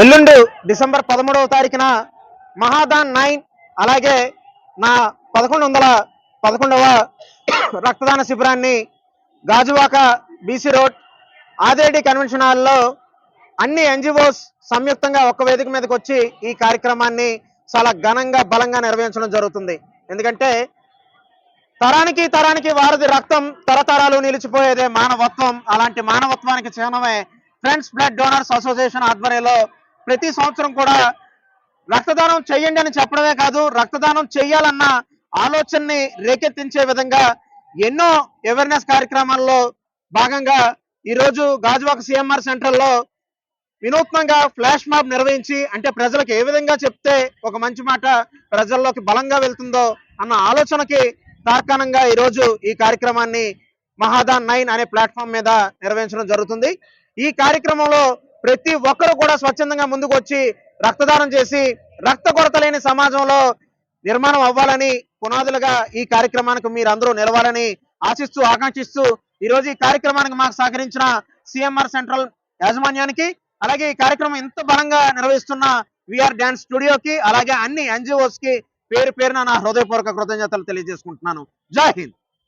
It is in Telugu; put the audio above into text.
ఎల్లుండి డిసెంబర్ 13వ తారీఖున మహాదాన్ 9 అలాగే నా 1111వ రక్తదాన శిబిరాన్ని గాజువాక బీసీ రోడ్ ఆదేడి కన్వెన్షన్ హాల్లో అన్ని ఎన్జిఓస్ సంయుక్తంగా ఒక్క వేదిక మీదకి వచ్చి ఈ కార్యక్రమాన్ని చాలా ఘనంగా బలంగా నిర్వహించడం జరుగుతుంది. ఎందుకంటే తరానికి తరానికి వారధి రక్తం తరతరాలు నిలిచిపోయేదే మానవత్వం. అలాంటి మానవత్వానికి చిహ్నమే ఫ్రెండ్స్ బ్లడ్ డోనర్స్ అసోసియేషన్ ఆధ్వర్యంలో ప్రతి సంవత్సరం కూడా రక్తదానం చెయ్యండి అని చెప్పడమే కాదు, రక్తదానం చెయ్యాలన్న ఆలోచనని రేకెత్తించే విధంగా ఎన్నో అవేర్నెస్ కార్యక్రమాల్లో భాగంగా ఈరోజు గాజువాక సిఎంఆర్ సెంటర్లో వినూత్నంగా ఫ్లాష్ మాబ్ నిర్వహించి, అంటే ప్రజలకు ఏ విధంగా చెప్తే ఒక మంచి మాట ప్రజల్లోకి బలంగా వెళ్తుందో అన్న ఆలోచనకి తార్కాణంగా ఈరోజు ఈ కార్యక్రమాన్ని మహాదాన్ 9 అనే ప్లాట్ఫామ్ మీద నిర్వహించడం జరుగుతుంది. ఈ కార్యక్రమంలో ప్రతి ఒక్కరు కూడా స్వచ్ఛందంగా ముందుకు వచ్చి రక్తదానం చేసి రక్త కొరత లేని సమాజంలో నిర్మాణం అవ్వాలని పునాదులుగా ఈ కార్యక్రమానికి మీరు అందరూ నిలవాలని ఆశిస్తూ ఆకాంక్షిస్తూ ఈరోజు ఈ కార్యక్రమానికి మాకు సహకరించిన సిఎంఆర్ సెంట్రల్ యాజమాన్యానికి, అలాగే ఈ కార్యక్రమం ఇంత బలంగా నిర్వహిస్తున్న విఆర్ డాన్స్ స్టూడియోకి, అలాగే అన్ని ఎన్జిఓస్ కి పేరు పేరున నా హృదయపూర్వక కృతజ్ఞతలు తెలియజేసుకుంటున్నాను. జై హింద్.